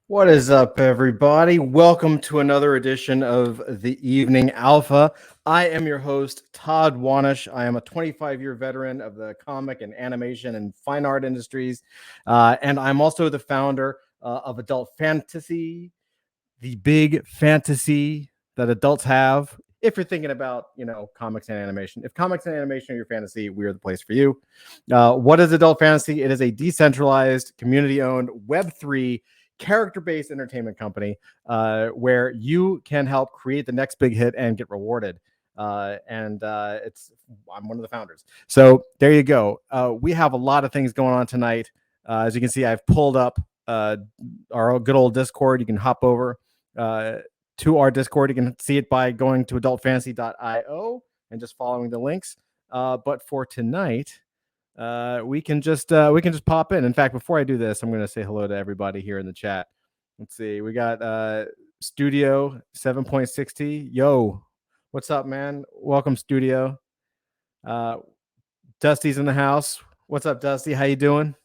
What is up, everybody? Welcome to another edition of the Evening Alpha. I am your host, Todd Wanish. I am a 25-year veteran of the comic and animation and fine art industries. And I'm also the founder of Adult Fantasy, the big fantasy that adults have. If you're thinking about, comics and animation, if comics and animation are your fantasy, we are the place for you. What is Adult Fantasy? It is a decentralized, community-owned Web3 character-based entertainment company where you can help create the next big hit and get rewarded. I'm one of the founders. So there you go. We have a lot of things going on tonight. As you can see, I've pulled up our good old Discord. You can hop over to our Discord. You can see it by going to adultfantasy.io and just following the links. But for tonight, we can just pop in. In fact, before I do this, I'm going to say hello to everybody here in the chat. Let's see. We got Studio 7.60. Yo, what's up, man? Welcome, Studio. Dusty's in the house. What's up, Dusty? How you doing?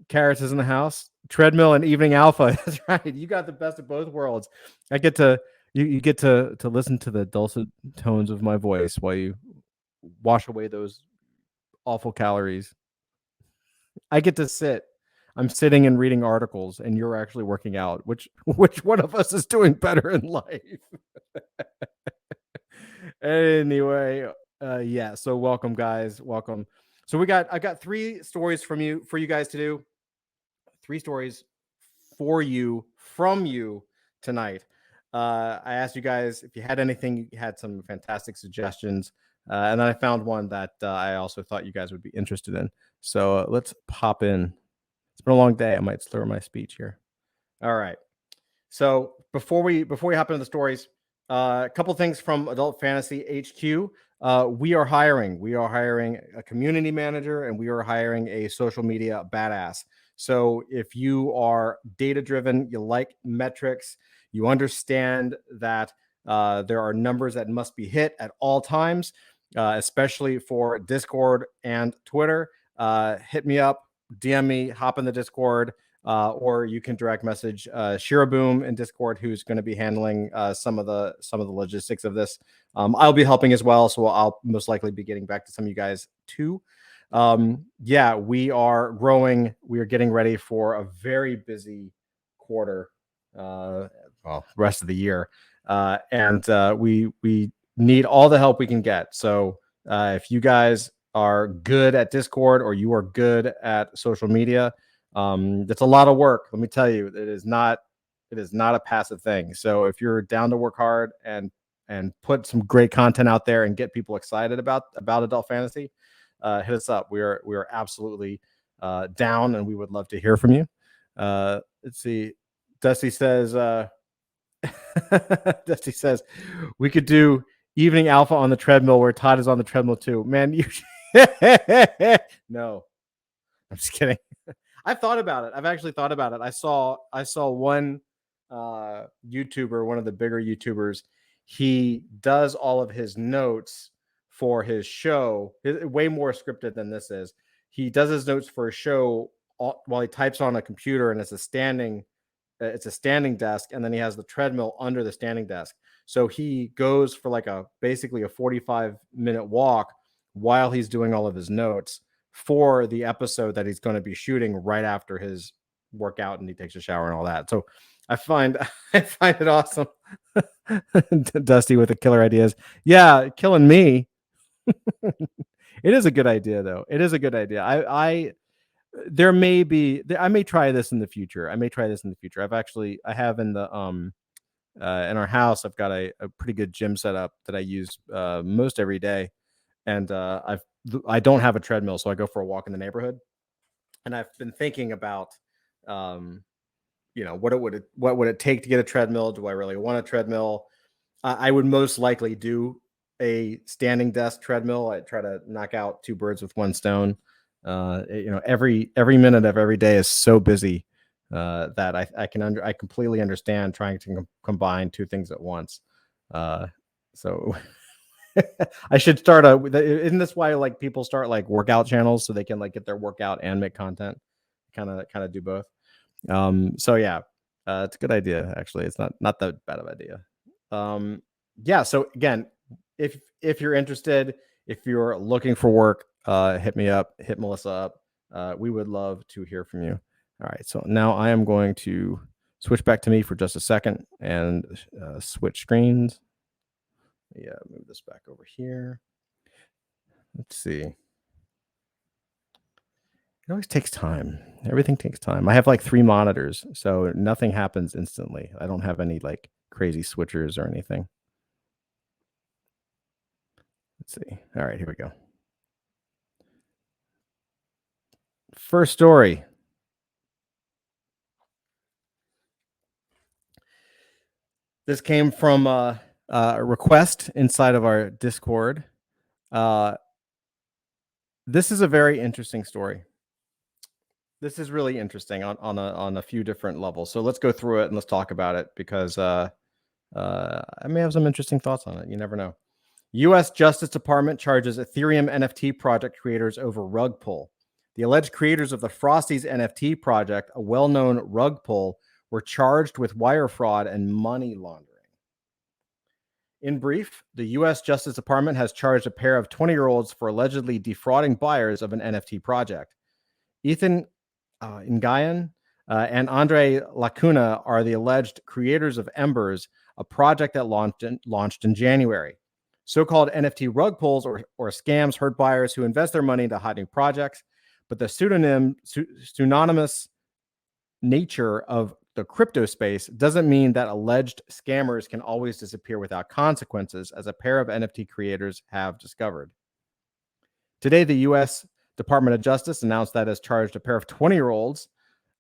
Carrots is in the house. Treadmill and Evening Alpha. That's right. You got the best of both worlds. I get to you get to listen to the dulcet tones of my voice while you wash away those awful calories. I get to sit. I'm sitting and reading articles, and you're actually working out. Which one of us is doing better in life? Anyway, yeah. So welcome, guys. Welcome. So I got 3 stories for you guys to do. 3 stories for you from you tonight. I asked you guys if you had anything. You had some fantastic suggestions, and then I found one that I also thought you guys would be interested in. So let's pop in. It's been a long day. I might slur my speech here. All right. So before we hop into the stories, a couple things from Adult Fantasy HQ. We are hiring. We are hiring a community manager, and we are hiring a social media badass. So if you are data driven, you like metrics, you understand that there are numbers that must be hit at all times, especially for Discord and Twitter. Hit me up, DM me, hop in the Discord. Or you can direct message Shiraboom in Discord, who's going to be handling some of the logistics of this. I'll be helping as well, so I'll most likely be getting back to some of you guys too. Yeah, we are growing. We are getting ready for a very busy quarter, rest of the year, and we need all the help we can get. So if you guys are good at Discord or you are good at social media, that's a lot of work. Let me tell you, it is not a passive thing. So if you're down to work hard and put some great content out there and get people excited about adult fantasy, hit us up. We are absolutely down, and we would love to hear from you. Let's see. Dusty says Dusty says we could do Evening Alpha on the treadmill where Todd is on the treadmill too. Man, you no. I'm just kidding. I've thought about it. I've actually thought about it. I saw one YouTuber, one of the bigger YouTubers. He does all of his notes for his show. Way more scripted than this is. He does his notes for a show while he types on a computer, and it's a standing desk, and then he has the treadmill under the standing desk. So he goes for like basically a 45-minute walk while he's doing all of his notes for the episode that he's going to be shooting right after his workout, and he takes a shower and all that. So I find it awesome. Dusty with the killer ideas. Yeah, killing me. It is a good idea, though. It is a good idea. I may try this in the future. I have in the in our house, I've got a pretty good gym setup that I use most every day, and I don't have a treadmill, so I go for a walk in the neighborhood. And I've been thinking about, what would it take to get a treadmill? Do I really want a treadmill? I would most likely do a standing desk treadmill. I try to knock out 2 birds with 1 stone. Every minute of every day is so busy that I completely understand trying to combine 2 things at once. So I should start isn't this why like people start like workout channels so they can like get their workout and make content, kind of do both. So yeah, it's a good idea. Actually, it's not that bad of an idea. Yeah. So again, if you're interested, if you're looking for work, hit me up, hit Melissa up. We would love to hear from you. All right. So now I am going to switch back to me for just a second and switch screens. Yeah, move this back over here. Let's see. It always takes time. Everything takes time. I have like 3 monitors, so nothing happens instantly. I don't have any like crazy switchers or anything. Let's see. All right, here we go. First story. This came from a request inside of our Discord. This is a very interesting story. This is really interesting on a few different levels. So let's go through it and let's talk about it because I may have some interesting thoughts on it. You never know. U.S. Justice Department charges Ethereum NFT project creators over rug pull. The alleged creators of the Frosties NFT project, a well-known rug pull, were charged with wire fraud and money laundering. In brief, the U.S. Justice Department has charged a pair of 20-year-olds for allegedly defrauding buyers of an NFT project. Ethan Ngayan and Andre Lacuna are the alleged creators of Embers, a project that launched in January. So-called NFT rug pulls or scams hurt buyers who invest their money into hot new projects, but the pseudonymous nature of the crypto space doesn't mean that alleged scammers can always disappear without consequences, as a pair of NFT creators have discovered. Today, the U.S. Department of Justice announced that it has charged a pair of 20-year-olds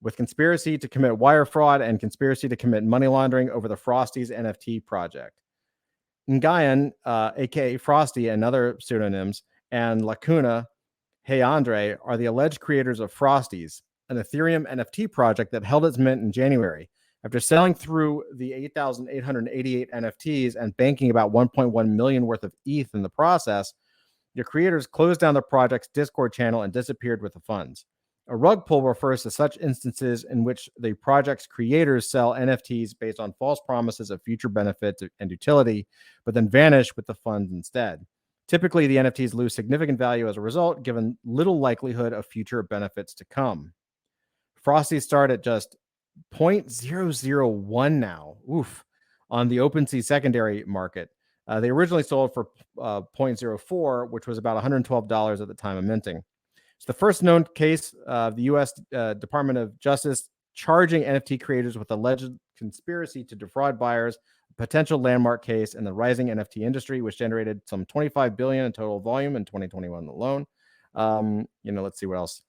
with conspiracy to commit wire fraud and conspiracy to commit money laundering over the Frosties NFT project. Ngayan, aka Frosty, and other pseudonyms, and Lacuna, Hey Andre, are the alleged creators of Frosties, an Ethereum NFT project that held its mint in January. After selling through the 8,888 NFTs and banking about 1.1 million worth of ETH in the process, the creators closed down the project's Discord channel and disappeared with the funds. A rug pull refers to such instances in which the project's creators sell NFTs based on false promises of future benefits and utility, but then vanish with the funds instead. Typically, the NFTs lose significant value as a result, given little likelihood of future benefits to come. Frosty start at just 0.001 now, on the OpenSea secondary market. They originally sold for 0.04, which was about $112 at the time of minting. It's the first known case of the U.S. Department of Justice charging NFT creators with alleged conspiracy to defraud buyers, a potential landmark case in the rising NFT industry, which generated some $25 billion in total volume in 2021 alone. Let's see what else.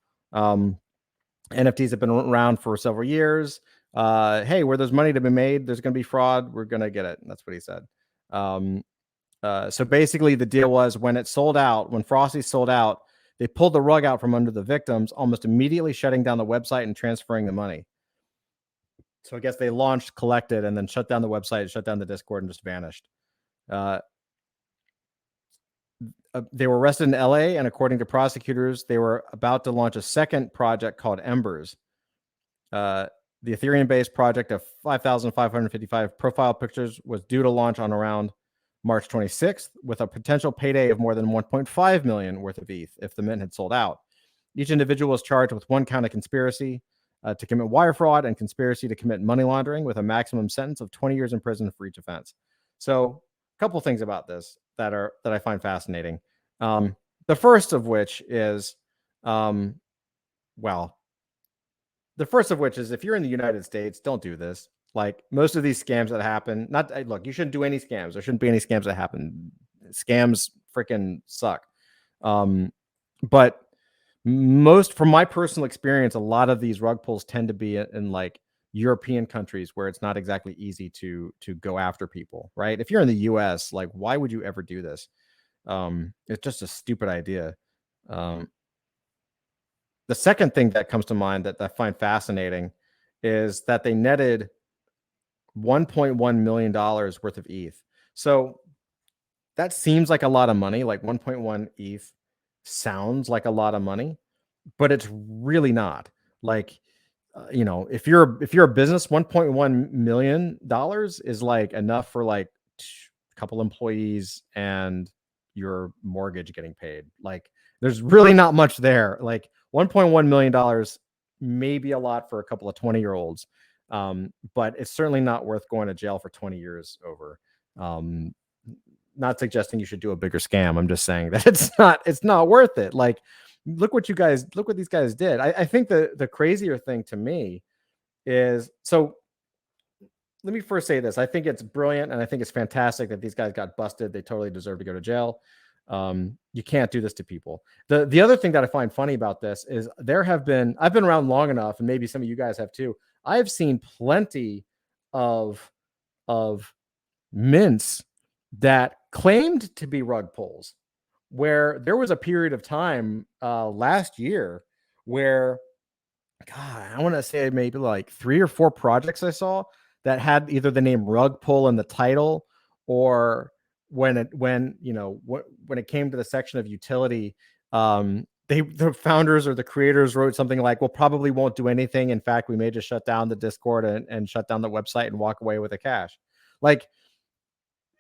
NFTs have been around for several years. Hey, where there's money to be made, there's going to be fraud. We're going to get it. And that's what he said. So basically, the deal was when it sold out, when Frosty sold out, they pulled the rug out from under the victims, almost immediately shutting down the website and transferring the money. So I guess they launched, collected, and then shut down the website, shut down the Discord, and just vanished. They were arrested in LA, and according to prosecutors, they were about to launch a second project called Embers. The Ethereum-based project of 5,555 profile pictures was due to launch on around March 26th, with a potential payday of more than 1.5 million worth of ETH if the mint had sold out. Each individual was charged with one count of conspiracy to commit wire fraud and conspiracy to commit money laundering, with a maximum sentence of 20 years in prison for each offense. So, a couple things about this that I find fascinating. The first of which is, the first of which is, if you're in the United States, don't do this. Like most of these scams that happen, look, you shouldn't do any scams. There shouldn't be any scams that happen. Scams freaking suck. But from my personal experience, a lot of these rug pulls tend to be in like European countries where it's not exactly easy to go after people, right? If you're in the US, like, why would you ever do this? It's just a stupid idea. The second thing that comes to mind that I find fascinating is that they netted $1.1 million worth of ETH. So that seems like a lot of money. Like 1.1 ETH sounds like a lot of money, but it's really not. Like you know, if you're a business, $1.1 million is like enough for like a couple employees and your mortgage getting paid. Like there's really not much there. Like $1.1 million may be a lot for a couple of 20-year-olds. But it's certainly not worth going to jail for 20 years over. Not suggesting you should do a bigger scam. I'm just saying that it's not worth it. Like, look what these guys did. I think the crazier thing to me is, so let me first say this. I think it's brilliant and I think it's fantastic that these guys got busted. They totally deserve to go to jail. You can't do this to people. The other thing that I find funny about this is I've been around long enough, and maybe some of you guys have too. I've seen plenty of mints that claimed to be rug pulls, where there was a period of time last year where, God, I want to say maybe like 3 or 4 projects I saw that had either the name rug pull in the title, or when it came to the section of utility, the founders or the creators wrote something like, "Well, probably won't do anything. In fact, we may just shut down the Discord and shut down the website and walk away with the cash." Like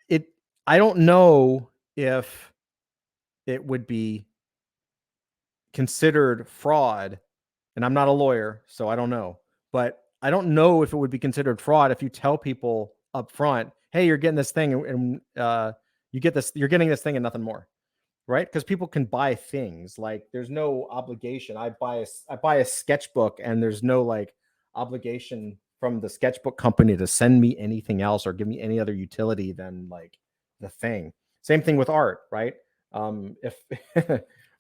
it, I don't know if it would be considered fraud, and I'm not a lawyer, so I don't know, but I don't know if it would be considered fraud if you tell people up front, "Hey, you're getting this thing, and you're getting this thing and nothing more," right? Because people can buy things. Like there's no obligation. I buy a sketchbook, and there's no like obligation from the sketchbook company to send me anything else or give me any other utility than like the thing. Same thing with art, right? If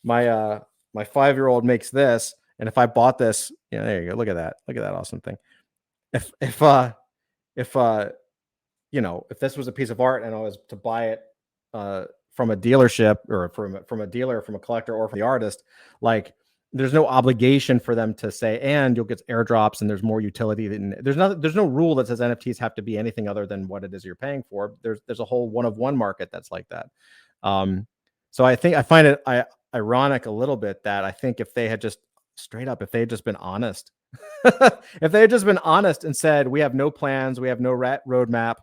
my 5-year-old makes this, and if I bought this, there you go. Look at that awesome thing. If if this was a piece of art and I was to buy it from a dealership, or from a dealer, from a collector, or from the artist, like there's no obligation for them to say, and you'll get airdrops and there's more utility. There's no rule that says NFTs have to be anything other than what it is you're paying for. There's a whole one of one market that's like that. So I find it ironic a little bit that I think if they had just been honest, if they had just been honest and said, "We have no plans, we have no roadmap,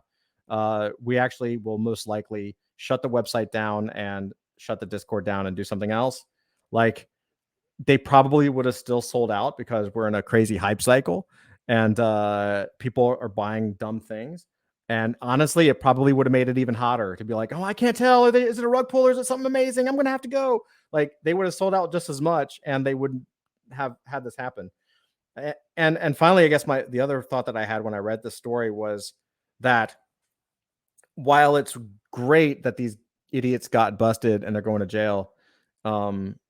we actually will most likely shut the website down and shut the Discord down and do something else," like they probably would have still sold out, because we're in a crazy hype cycle and people are buying dumb things. And honestly, it probably would have made it even hotter to be like, "Oh, I can't tell. Is it a rug pull or is it something amazing? I'm going to have to go." Like they would have sold out just as much, and they wouldn't have had this happen. And finally, I guess the other thought that I had when I read the story was that while it's great that these idiots got busted and they're going to jail,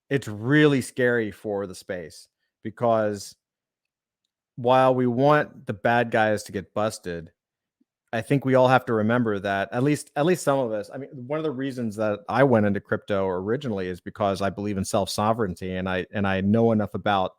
it's really scary for the space, because while we want the bad guys to get busted, I think we all have to remember that at least some of us. I mean, one of the reasons that I went into crypto originally is because I believe in self-sovereignty, and I know enough about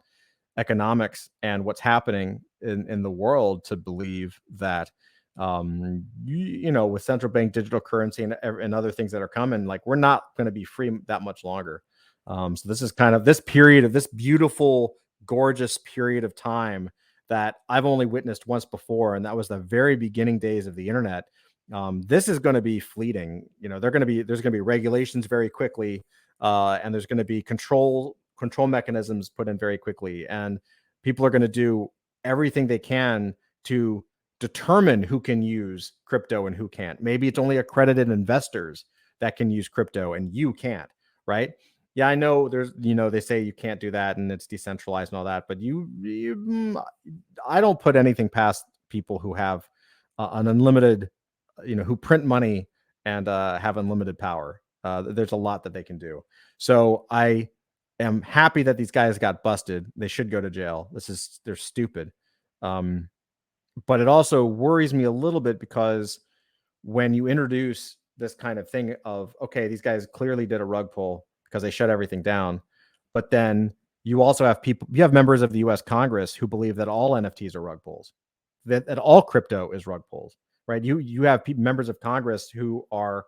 economics and what's happening in the world to believe that with central bank digital currency and other things that are coming, like we're not going to be free that much longer. So this is kind of this period of this beautiful, gorgeous period of time that I've only witnessed once before, and that was the very beginning days of the internet. This is going to be fleeting. There's going to be regulations very quickly, and there's going to be control mechanisms put in very quickly, and people are going to do everything they can to determine who can use crypto and who can't. Maybe it's only accredited investors that can use crypto and you can't, right? Yeah, I know they say you can't do that and it's decentralized and all that, but I don't put anything past people who have an unlimited, who print money and have unlimited power. There's a lot that they can do. So I am happy that these guys got busted. They should go to jail. They're stupid. But it also worries me a little bit, because when you introduce this kind of thing of, okay, these guys clearly did a rug pull because they shut everything down, but then you also have members of the US Congress who believe that all NFTs are rug pulls, that all crypto is rug pulls, right? You have members of Congress who are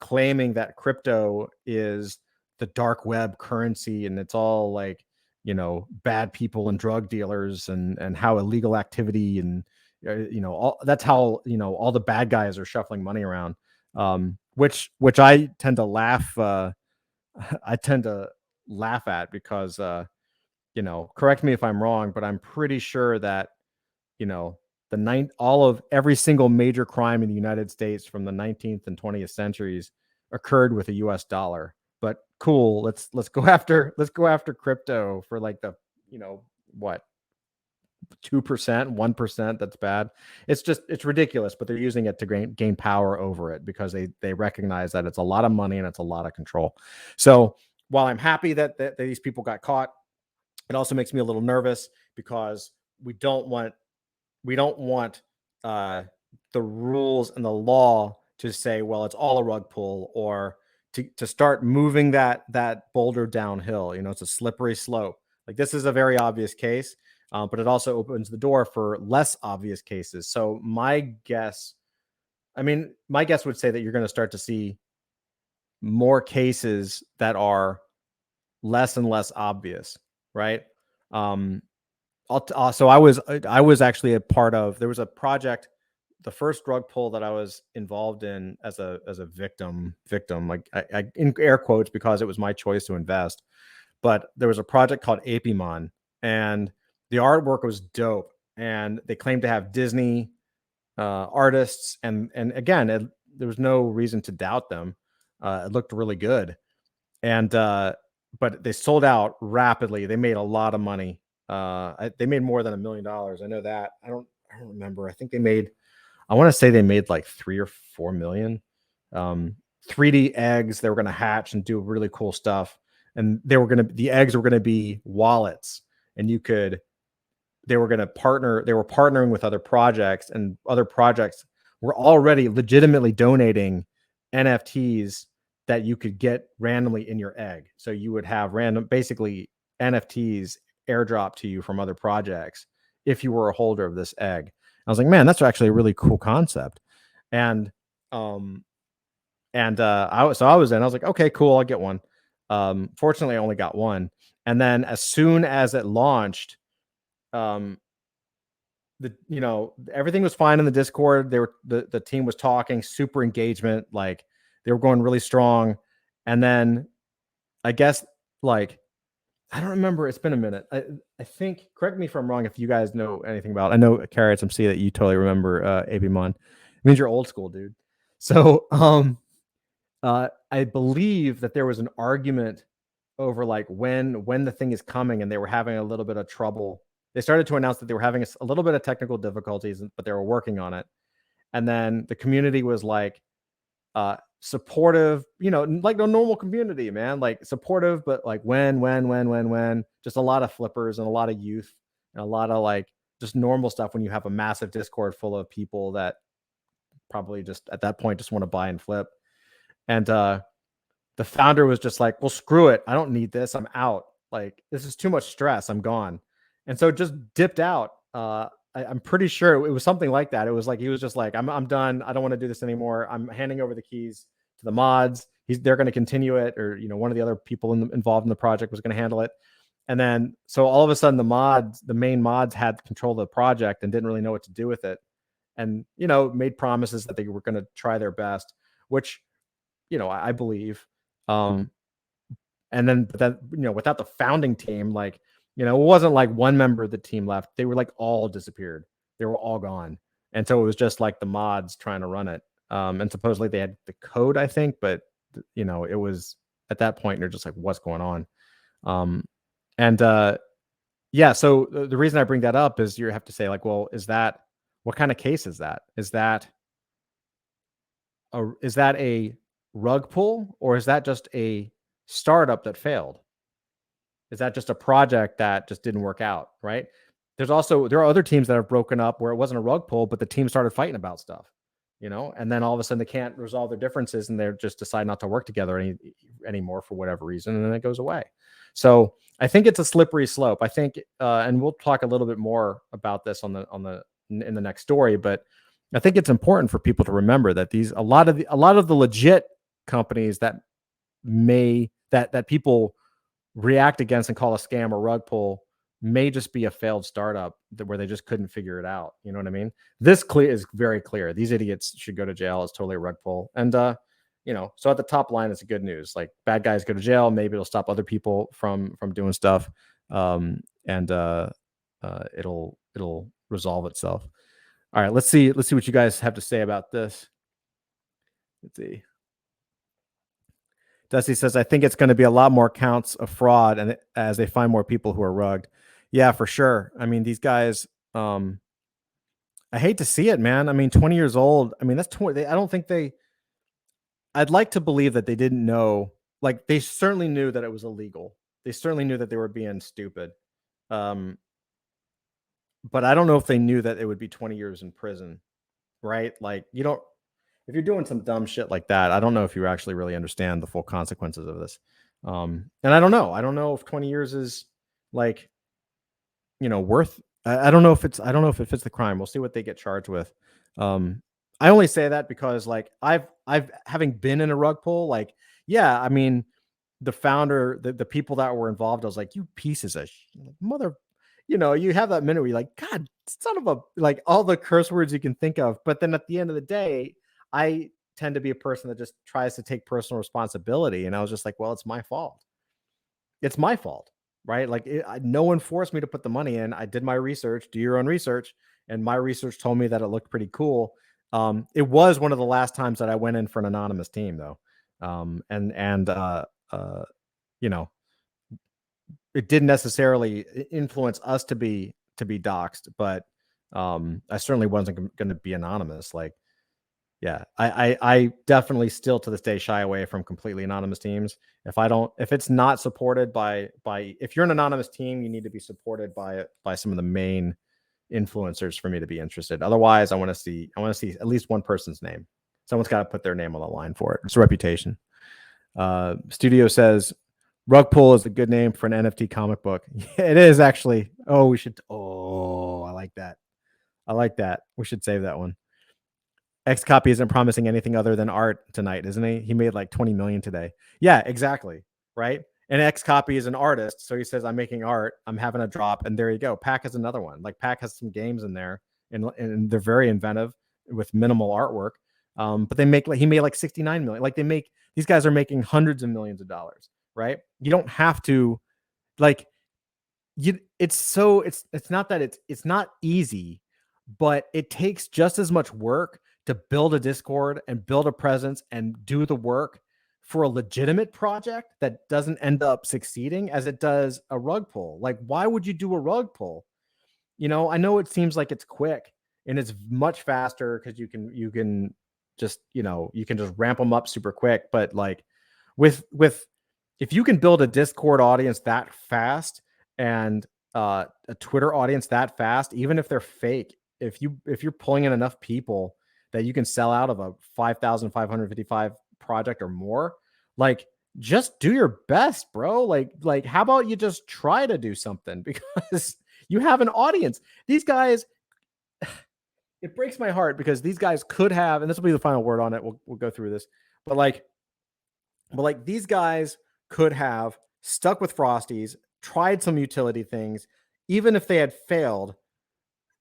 claiming that crypto is the dark web currency and it's all like bad people and drug dealers and how illegal activity and that's how all the bad guys are shuffling money around, which I tend to laugh I tend to laugh at because correct me if I'm wrong, but I'm pretty sure that all of every single major crime in the United States from the 19th and 20th centuries occurred with a US dollar. But cool, let's go after crypto for like the what 2%, 1%. That's bad. It's ridiculous, but they're using it to gain power over it because they recognize that it's a lot of money and it's a lot of control. So while I'm happy that these people got caught, it also makes me a little nervous because we don't want uh, the rules and the law to say, well, it's all a rug pull, or to start moving that boulder downhill. It's a slippery slope. Like, this is a very obvious case, but it also opens the door for less obvious cases. So my guess would say that you're going to start to see more cases that are less and less obvious, right? So I was actually a part of. There was a project, the first drug pull that I was involved in as a victim, like I in air quotes, because it was my choice to invest. But there was a project called Apimon, and the artwork was dope, and they claimed to have Disney artists, and again, there was no reason to doubt them. It looked really good, and but they sold out rapidly. They made a lot of money. They made more than $1 million. I know that. I don't remember. I think I want to say they made like 3 or 4 million. 3D eggs. They were going to hatch and do really cool stuff. And the eggs were going to be wallets, and they were partnering with other projects, and other projects were already legitimately donating NFTs that you could get randomly in your egg. So you would have basically NFTs airdrop to you from other projects if you were a holder of this egg. I was like, man, that's actually a really cool concept. And I was like, okay, cool, I'll get one. Fortunately, I only got one. And then as soon as it launched, everything was fine in the Discord. The team was talking, super engagement, like they were going really strong. And then I guess, like, I don't remember. It's been a minute. I think, correct me if I'm wrong, if you guys know anything about it. I know, Carrots, I'm seeing that you totally remember Abimon. It means you're old school, dude. So I believe that there was an argument over like when the thing is coming, and they were having a little bit of trouble. They started to announce that they were having a little bit of technical difficulties, but they were working on it. And then the community was like supportive, like the normal community, man, like supportive, but like when, just a lot of flippers and a lot of youth and a lot of like just normal stuff when you have a massive Discord full of people that probably just at that point just want to buy and flip. And the founder was just like, well, screw it. I don't need this. I'm out. Like, this is too much stress. I'm gone. And so just dipped out. I'm pretty sure it was something like that. It was like, he was just like, I'm done. I don't want to do this anymore. I'm handing over the keys to the mods. They're going to continue it. Or, one of the other people involved in the project was going to handle it. And then, so all of a sudden the main mods had control of the project and didn't really know what to do with it. And, made promises that they were going to try their best, which, I believe. And then, without the founding team, like, it wasn't like one member of the team left. They were like all disappeared. They were all gone. And so it was just like the mods trying to run it. And supposedly they had the code, I think, but it was at that point, they're just like, what's going on? Yeah. So the reason I bring that up is you have to say like, well, what kind of case is that? Is that a rug pull, or is that just a startup that failed? Is that just a project that just didn't work out, right? There are other teams that have broken up where it wasn't a rug pull, but the team started fighting about stuff, and then all of a sudden they can't resolve their differences and they're just decide not to work together anymore for whatever reason, and then it goes away. So I think it's a slippery slope. I think, and we'll talk a little bit more about this in the next story, but I think it's important for people to remember that a lot of the legit companies that people react against and call a scam or rug pull may just be a failed startup where they just couldn't figure it out. You know what I mean? This is very clear. These idiots should go to jail. It's totally a rug pull. And so at the top line, it's a good news. Like, bad guys go to jail. Maybe it'll stop other people from doing stuff. And it'll resolve itself. All right, let's see what you guys have to say about this. Let's see. Dusty says, I think it's going to be a lot more counts of fraud, and as they find more people who are rugged. Yeah, for sure. I mean, these guys, I hate to see it, man. I mean, 20 years old. I mean, that's 20. I don't think I'd like to believe that they didn't know. Like, they certainly knew that it was illegal. They certainly knew that they were being stupid. But I don't know if they knew that it would be 20 years in prison, right? Like, if you're doing some dumb shit like that, I don't know if you actually really understand the full consequences of this. And I don't know if 20 years is like, worth. I don't know if it fits the crime. We'll see what they get charged with. I only say that because, like, I've having been in a rug pull, like, yeah, I mean, the founder, the people that were involved, I was like, you pieces of mother, you have that minute where you're like, God, son of a, like, all the curse words you can think of. But then at the end of the day, I tend to be a person that just tries to take personal responsibility. And I was just like, well, it's my fault. It's my fault, right? Like, no one forced me to put the money in. I did my research, do your own research. And my research told me that it looked pretty cool. It was one of the last times that I went in for an anonymous team, though. It didn't necessarily influence us to be doxxed, but I certainly wasn't going to be anonymous. Like, yeah, I definitely still to this day shy away from completely anonymous teams. If it's not supported by if you're an anonymous team, you need to be supported by some of the main influencers for me to be interested. Otherwise, I want to see at least one person's name. Someone's got to put their name on the line for it. It's a reputation. Studio says rug pull is a good name for an NFT comic book. It is actually. Oh, I like that. We should save that one. X Copy isn't promising anything other than art tonight, isn't he? He made like 20 million today. Yeah, exactly. Right. And X Copy is an artist. So he says, I'm making art. I'm having a drop. And there you go. Pack is another one. Like, Pack has some games in there, and they're very inventive with minimal artwork. But he made like 69 million. Like, these guys are making hundreds of millions of dollars. Right. You don't have to, like, it's not that it's not easy, but it takes just as much work to build a Discord and build a presence and do the work for a legitimate project that doesn't end up succeeding as it does a rug pull. Like, why would you do a rug pull? I know it seems like it's quick and it's much faster because you can just ramp them up super quick. But like, with if you can build a Discord audience that fast and a Twitter audience that fast, even if they're fake, if you're pulling in enough people that you can sell out of a 5,555 project or more, like, just do your best, bro. Like, how about you just try to do something because you have an audience. These guys, it breaks my heart because these guys could have, and this will be the final word on it. We'll go through this, but these guys could have stuck with Frosties, tried some utility things. Even if they had failed,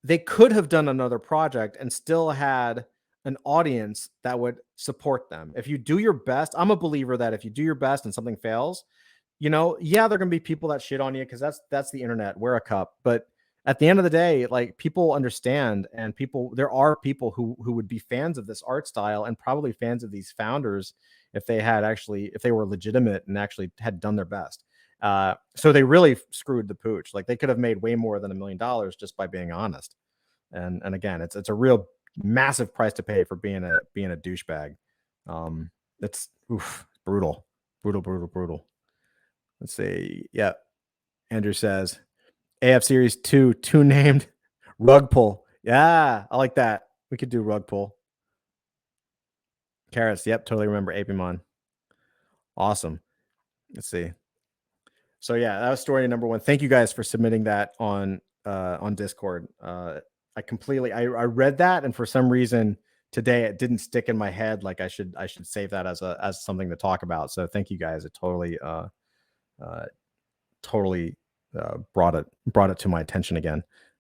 they could have done another project and still had an audience that would support them. If you do your best, I'm a believer that if you do your best and something fails, there are going to be people that shit on you because that's the internet. Wear a cup. But at the end of the day, like, people understand, and there are people who would be fans of this art style and probably fans of these founders if they were legitimate and actually had done their best. So they really screwed the pooch. Like, they could have made way more than $1 million just by being honest. And again, it's a real massive price to pay for being a douchebag. It's brutal. Let's see. Yeah. Andrew says AF Series 2 named rug pull. Yeah, I like that. We could do rug pull. Carrots. Yep, totally remember Apimon. Awesome. Let's see. So yeah, that was story number 1. Thank you guys for submitting that on Discord. I read that, and for some reason today it didn't stick in my head. Like, I should save that as something to talk about. So thank you guys. It totally totally brought it to my attention again.